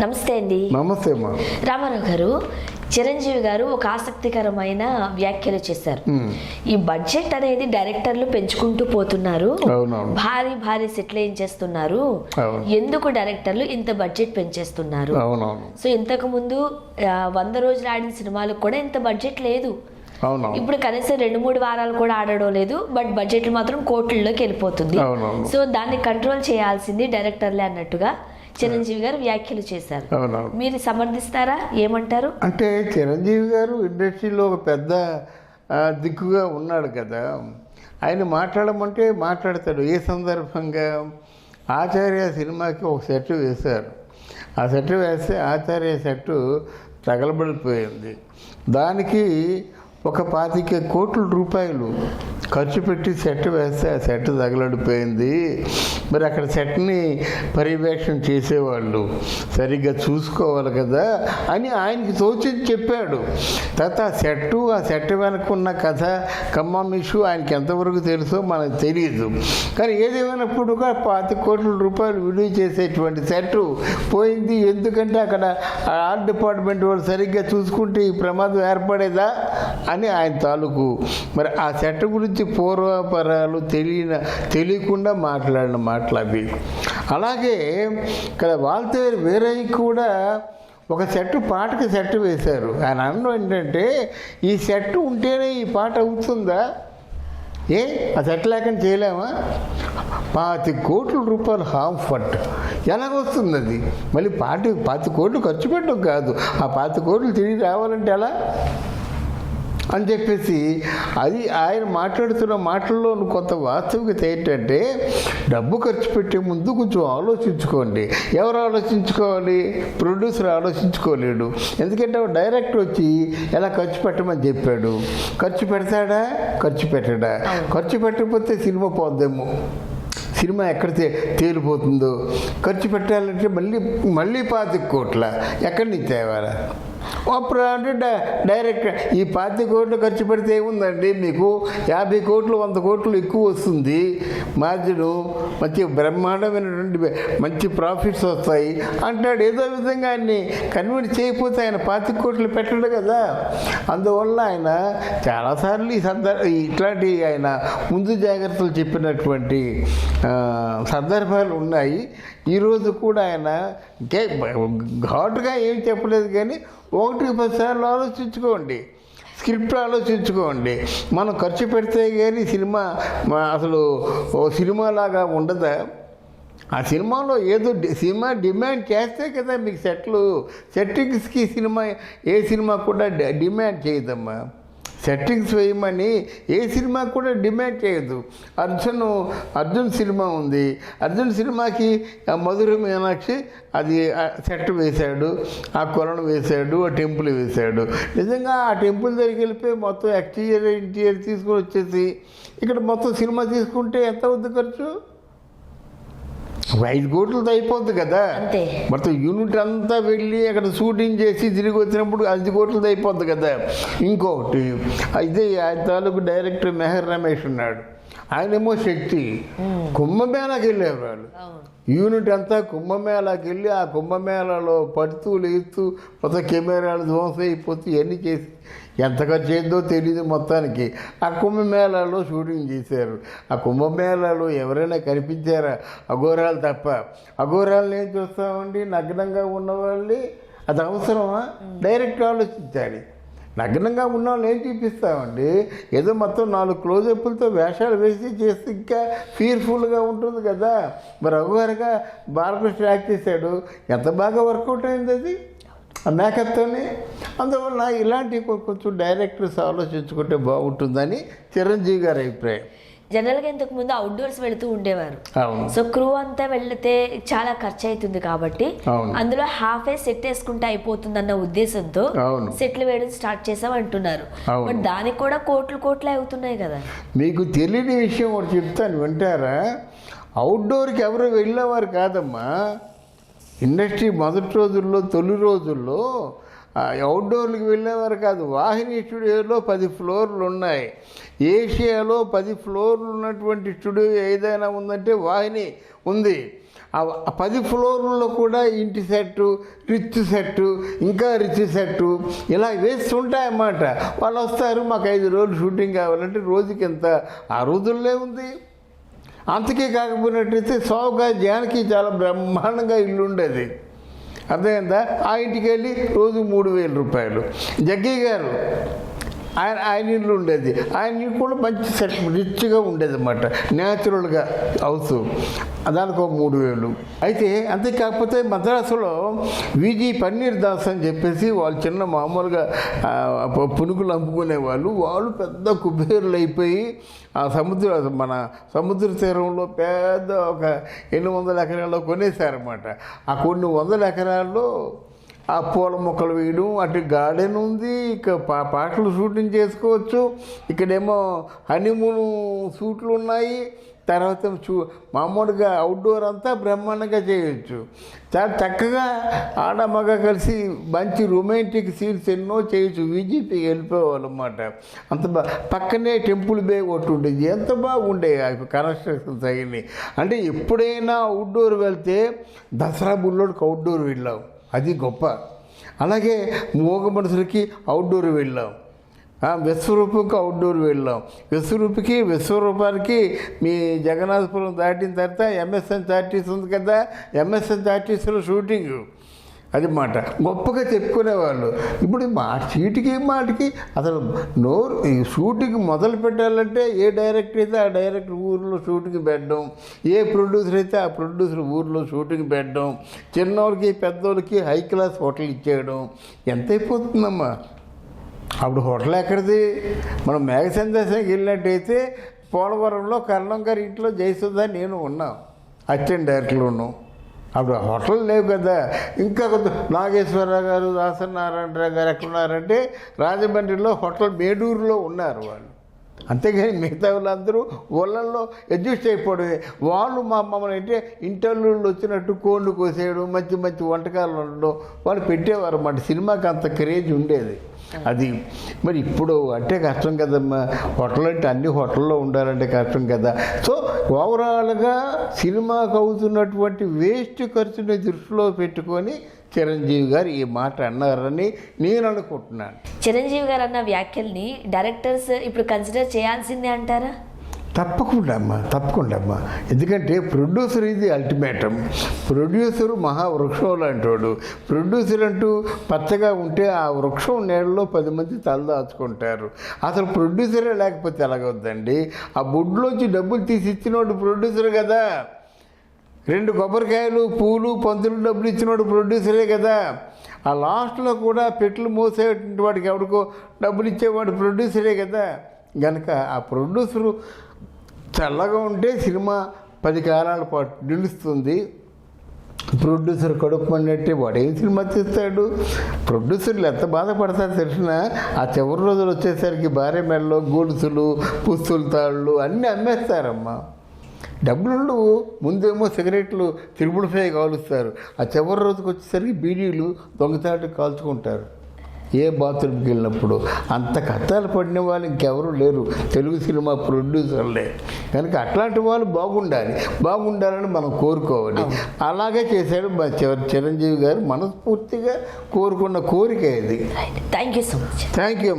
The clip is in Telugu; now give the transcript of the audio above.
నమస్తే అండి. నమస్తే అమ్మా. రామారావు గారు, చిరంజీవి గారు ఒక ఆసక్తికరమైన వ్యాఖ్యలు చేశారు. ఈ బడ్జెట్ అనేది డైరెక్టర్లు పెంచుకుంటూ పోతున్నారు, భారీ భారీ సెట్లు ఏం చేస్తున్నారు, ఎందుకు డైరెక్టర్లు ఇంత బడ్జెట్ పెంచేస్తున్నారు? సో ఇంతకు ముందు 100 రోజులు ఆడిన సినిమాలకు కూడా ఇంత బడ్జెట్ లేదు. ఇప్పుడు కనీసం 2-3 వారాలు కూడా ఆడడం లేదు, బట్ బడ్జెట్లు మాత్రం కోట్లలోకి వెళ్ళిపోతుంది. సో దాన్ని కంట్రోల్ చేయాల్సింది డైరెక్టర్లే అన్నట్టుగా చిరంజీవి గారు వ్యాఖ్యలు చేశారు. మీరు సమర్థిస్తారా? ఏమంటారు? అంటే చిరంజీవి గారు ఇండస్ట్రీలో ఒక పెద్ద దిక్కుగా ఉన్నాడు కదా, ఆయన మాట్లాడమంటే మాట్లాడతాడు. ఏ సందర్భంగా ఆచార్య సినిమాకి ఒక సెట్ వేశారు. ఆ సెట్ వేస్తే ఆచార్య సెట్ తగలబడిపోయింది. దానికి ఒక 25 కోట్ల రూపాయలు ఖర్చు పెట్టి సెట్ వేస్తే ఆ సెట్ తగలడిపోయింది. మరి అక్కడ సెట్ని పర్యవేక్షణ చేసేవాళ్ళు సరిగ్గా చూసుకోవాలి కదా అని ఆయనకి తోచింది చెప్పాడు. తర్వాత ఆ సెట్ వెనకున్న కథ ఖమ్మం ఇష్యూ ఆయనకి ఎంతవరకు తెలుసో మనకు తెలియదు. కానీ ఏదేమైనప్పుడు 25 కోట్ల రూపాయలు విలువ చేసేటువంటి సెట్ పోయింది. ఎందుకంటే అక్కడ ఆర్ట్ డిపార్ట్మెంట్ వాళ్ళు సరిగ్గా చూసుకుంటే ఈ ప్రమాదం ఏర్పడేదా అని ఆయన తాలూకు. మరి ఆ సెట్ గురించి పూర్వపరాలు తెలియకుండా మాట్లాడిన మాటలు అవి. అలాగే ఇక్కడ వాళ్ళతో వేరే కూడా ఒక పాటకి సెట్ వేశారు. ఆయన అన్నం ఏంటంటే ఈ సెట్ ఉంటేనే ఈ పాట అవుతుందా, ఆ సెట్ లేకుండా చేయలేమా? 25 కోట్ల రూపాయలు హాఫ్ ఫట్ ఎలాగొస్తుంది? అది మళ్ళీ 25 కోట్లు ఖర్చు పెట్టడం కాదు, ఆ 25 కోట్లు తిరిగి రావాలంటే ఎలా అని చెప్పేసి అది ఆయన మాట్లాడుతున్న మాటల్లో కొంత వాస్తవికత ఏంటంటే, డబ్బు ఖర్చు పెట్టే ముందు కొంచెం ఆలోచించుకోండి. ఎవరు ఆలోచించుకోవాలి? ప్రొడ్యూసర్ ఆలోచించుకోలేడు. ఎందుకంటే డైరెక్టర్ వచ్చి ఎలా ఖర్చు పెట్టమని చెప్పాడు. ఖర్చు పెడతాడా? ఖర్చు పెట్టడా? ఖర్చు పెట్టకపోతే సినిమా పోద్దేమో, సినిమా ఎక్కడ తేలిపోతుందో. ఖర్చు పెట్టాలంటే మళ్ళీ 25 కోట్ల ఎక్కడి నుంచి తేవాలా? అప్పుడు అంటే డైరెక్ట్ ఈ 25 కోట్లు ఖర్చు పెడితే ఏముందండి, మీకు 50 కోట్లు 100 కోట్లు ఎక్కువ వస్తుంది, మార్జిన్ మంచి బ్రహ్మాండమైనటువంటి మంచి ప్రాఫిట్స్ వస్తాయి అంటాడు. ఏదో విధంగా ఆయన్ని కన్విన్స్ చేయకపోతే ఆయన 25 కోట్లు పెట్టడు కదా. అందువల్ల ఆయన చాలాసార్లు ఇట్లాంటి ఆయన ముందు జాగ్రత్తలు చెప్పినటువంటి సందర్భాలు ఉన్నాయి. ఈరోజు కూడా ఆయన ఘాటుగా ఏం చెప్పలేదు, కానీ 1-10 సార్లు ఆలోచించుకోండి, స్క్రిప్ట్ ఆలోచించుకోండి. మనం ఖర్చు పెడితే కానీ సినిమా అసలు ఓ సినిమాలాగా ఉండదా? ఆ సినిమాలో ఏదో సినిమా డిమాండ్ చేస్తే కదా మీకు సెట్టింగ్స్కి ఏ సినిమా కూడా డిమాండ్ చేయదమ్మా. సెట్టింగ్స్ వేయమని ఏ సినిమా కూడా డిమాండ్ చేయదు. అర్జున్ సినిమా ఉంది, అర్జున్ సినిమాకి మధుర మీనాక్షి అది సెట్ వేశాడు, ఆ కొలను వేశాడు, ఆ టెంపుల్ వేశాడు. నిజంగా ఆ టెంపుల్ దగ్గరికి వెళ్ళిపోయి మొత్తం ఇంటీరియర్ తీసుకొని వచ్చేసి ఇక్కడ మొత్తం సినిమా తీసుకుంటే ఎంత అవుతుంది ఖర్చు? 5 కోట్లతో అయిపోద్ది కదా. మొత్తం యూనిట్ అంతా వెళ్ళి అక్కడ షూటింగ్ చేసి తిరిగి వచ్చినప్పుడు 5 కోట్లతో అయిపోద్ది కదా. ఇంకొకటి అయితే ఆయన తాలూకు డైరెక్టర్ మెహర్ రమేష్ ఉన్నాడు, ఆయనేమో శక్తి కుంభమేళాకి వెళ్ళారు వాళ్ళు. యూనిట్ అంతా కుంభమేళాకి వెళ్ళి ఆ కుంభమేళాలో పడుతూ లేస్తూ మొత్తం కెమెరాలు ధ్వంసం అయిపోతూ ఇవన్నీ చేసి ఎంత ఖర్చు అయిందో తెలియదు. మొత్తానికి ఆ కుంభమేళాలో షూటింగ్ చేశారు. ఆ కుంభమేళాలో ఎవరైనా కనిపించారా? అఘోరాలు తప్ప. అఘోరాలను ఏం చూస్తామండి? నగ్నంగా ఉన్నవాళ్ళని. అది అవసరమా? డైరెక్ట్ ఆలోచించాలి. నగ్నంగా ఉన్న వాళ్ళు ఏం చూపిస్తామండి? ఏదో మొత్తం 4 క్లోజప్లతో వేషాలు వేసి చేస్తే ఇంకా ఫీర్ఫుల్గా ఉంటుంది కదా. మరి అఘోరగా బాలకృష్ణ యాక్ట్ చేశాడు, ఎంత బాగా వర్కౌట్ అయింది అది ఆ మేకప్తోనే. అందువల్ల ఇలాంటివి కొంచెం డైరెక్టర్స్ ఆలోచించుకుంటే బాగుంటుందని చిరంజీవి గారి అభిప్రాయం. జనరల్గా ఇంతకు ముందు అవుట్డోర్స్ వెళుతూ ఉండేవారు. సో క్రూ అంతా వెళితే చాలా ఖర్చు అవుతుంది కాబట్టి అందులో హాఫ్ సెట్ వేసుకుంటే అయిపోతుంది అన్న ఉద్దేశంతో సెట్లు వేయడం స్టార్ట్ చేసాం అంటున్నారు. బట్ దానికి కూడా కోట్లే అవుతున్నాయి కదా. మీకు తెలియని విషయం ఒకటి చెప్తాను, వింటారా? అవుట్డోర్కి ఎవరు వెళ్ళేవారు కాదమ్మా. ఇండస్ట్రీ మొదటి రోజుల్లో, తొలి రోజుల్లో అవుట్డోర్లకు వెళ్ళేవారు కాదు. వాహిని స్టూడియోలో 10 ఫ్లోర్లు ఉన్నాయి. ఏషియాలో 10 ఫ్లోర్లు ఉన్నటువంటి స్టూడియో ఏదైనా ఉందంటే వాహిని ఉంది. ఆ 10 ఫ్లోర్లలో కూడా ఇంటి సెట్టు, రిచ్ సెట్టు, ఇంకా రిచ్ సెట్టు ఇలా వేస్తుంటాయన్నమాట. వాళ్ళు వస్తారు, మాకు 5 రోజులు షూటింగ్ కావాలంటే రోజుకి ఎంత, ఆ రోజుల్లో ఉంది. అంతకే కాకపోయినట్టయితే సౌగా జానకి చాలా బ్రహ్మాండంగా ఇల్లు ఉండేది, అర్థమైందా? ఆ ఇంటికి వెళ్ళి రోజు 3,000 రూపాయలు. జగ్గీ గారు ఆయన ఇల్లు ఉండేది, ఆయన ఇల్లు కూడా మంచి సెట్ రిచ్గా ఉండేది అన్నమాట, న్యాచురల్గా హౌస్, దానికి 3,000. అయితే అంతేకాకపోతే మద్రాసులో విజి పన్నీర్ దాస్ అని చెప్పేసి వాళ్ళు చిన్న మామూలుగా పునుగులు అమ్ముకునేవాళ్ళు. వాళ్ళు పెద్ద కుబేరులు అయిపోయి ఆ మన సముద్ర తీరంలో పెద్ద ఒక 800 ఎకరాల్లో కొనేశారన్నమాట. ఆ కొన్ని వందల ఎకరాల్లో ఆ పూల మొక్కలు వేయడం, అటు గార్డెన్ ఉంది, ఇక పాటలు షూటింగ్ చేసుకోవచ్చు, ఇక్కడేమో హనీమూన్ షూట్లు ఉన్నాయి, తర్వాత మామూలుగా అవుట్డోర్ అంతా బ్రహ్మాండంగా చేయొచ్చు. చాలా చక్కగా ఆడ మగ కలిసి మంచి రొమాంటిక్ సీన్స్ ఎన్నో చేయొచ్చు. విజిపి వెళ్ళిపోవాలి అన్నమాట. అంత పక్కనే టెంపుల్ బే ఒకటి ఉండేది, ఎంత బాగుండే కన్స్ట్రక్షన్స్ అయినాయి. అంటే ఎప్పుడైనా అవుట్డోర్ వెళ్తే దసరా బుల్లోడికి అవుట్డోర్ వెళ్ళాం, అది గొప్ప. అలాగే మూగ మనుషులకి అవుట్డోర్ వెళ్ళాం, విశ్వరూపంకి అవుట్డోర్ వెళ్ళాం. విశ్వరూపానికి మీ జగన్నాథపురం దాటిన తర్వాత MSN30 ఉంది కదా, MSN30లో షూటింగ్, అది మాట గొప్పగా చెప్పుకునేవాళ్ళు. ఇప్పుడు చీటికి మాటికి అసలు ఈ షూటింగ్ మొదలు పెట్టాలంటే ఏ డైరెక్టర్ అయితే ఆ డైరెక్టర్ ఊరిలో షూటింగ్ పెట్టడం, ఏ ప్రొడ్యూసర్ అయితే ఆ ప్రొడ్యూసర్ ఊరిలో షూటింగ్ పెట్టడం, చిన్నోళ్ళకి పెద్దోళ్ళకి హై క్లాస్ హోటల్ ఇచ్చేయడం, ఎంత అయిపోతుందమ్మా. అప్పుడు హోటల్ ఎక్కడిది? మనం మేఘ సందేశానికి వెళ్ళినట్టయితే పోలవరంలో కర్ణం గారి ఇంట్లో జయసుధ నేను ఉన్నాం, అసిస్టెంట్ డైరెక్టర్లు ఉన్నాం. అప్పుడు హోటల్ లేవు కదా. ఇంకా కొంత నాగేశ్వరరావు గారు, దాసనారాయణరావు గారు ఎక్కడున్నారంటే రాజమండ్రిలో హోటల్ మేడూరులో ఉన్నారు వాళ్ళు. అంతేగాని మిగతా వాళ్ళందరూ ఊళ్ళల్లో అడ్జస్ట్ అయిపోవడమే. వాళ్ళు మమ్మల్ని అంటే ఇంటర్వ్యూలు వచ్చినట్టు కోళ్ళు కోసేయడం, మంచి మంచి వంటకాలు ఉండడం వాళ్ళు పెట్టేవారు అన్నమాట. సినిమాకి అంత క్రేజ్ ఉండేది. అది మరి ఇప్పుడు అంటే కష్టం కదమ్మా. హోటల్ అంటే అన్ని హోటల్లో ఉండాలంటే కష్టం కదా. సో ఓవరాల్గా సినిమాకు అవుతున్నటువంటి వేస్ట్ ఖర్చుని దృష్టిలో పెట్టుకొని చిరంజీవి గారు ఈ మాట అన్నారని నేను అనుకుంటున్నాను. చిరంజీవి గారు అన్న వ్యాఖ్యల్ని డైరెక్టర్స్ ఇప్పుడు కన్సిడర్ చేయాల్సిందే అంటారా? తప్పకుండా అమ్మా. ఎందుకంటే ప్రొడ్యూసర్ ఇది అల్టిమేటం. ప్రొడ్యూసరు మహావృక్షం లాంటివాడు. ప్రొడ్యూసర్ అంటూ పచ్చగా ఉంటే ఆ వృక్షం నీళ్ళలో 10 మంది తలదాచుకుంటారు. అసలు ప్రొడ్యూసరే లేకపోతే ఎలాగవుద్దండి? ఆ బొడ్లోంచి డబ్బులు తీసి ఇచ్చినోడు ప్రొడ్యూసర్ కదా. 2 కొబ్బరికాయలు, పూలు, పంతులు డబ్బులు ఇచ్చినోడు ప్రొడ్యూసరే కదా. ఆ లాస్ట్లో కూడా పెట్లు మోసేటువంటి వాడికి ఎవరికో డబ్బులు ఇచ్చేవాడు ప్రొడ్యూసరే కదా. కనుక ఆ ప్రొడ్యూసరు చల్లగా ఉంటే సినిమా 10 కాలాల పాటు నిలుస్తుంది. ప్రొడ్యూసర్ కడుపు అన్నట్టే వాడు ఏం సినిమా తీస్తాడు? ప్రొడ్యూసర్లు ఎంత బాధపడతారు తెలిసిన, ఆ చివరి రోజులు వచ్చేసరికి భార్య మెడలో గొలుసులు, పుస్తుల తాళ్ళు అన్నీ అమ్మేస్తారమ్మా. డబ్బులు ముందేమో సిగరెట్లు తిరుగుడుఫై కాలుస్తారు, ఆ చివరి రోజుకి వచ్చేసరికి బీడీలు దొంగతాటు కాల్చుకుంటారు ఏ బాత్రూమ్కి వెళ్ళినప్పుడు. అంత కష్టాలు పడిన వాళ్ళు ఇంకెవరూ లేరు తెలుగు సినిమా ప్రొడ్యూసర్లే. కనుక అట్లాంటి వాళ్ళు బాగుండాలని మనం కోరుకోవాలి. అలాగే చేశాడు మా చిరంజీవి గారు. మనస్ఫూర్తిగా కోరుకున్న కోరిక ఇది. Thank you so much. Thank you.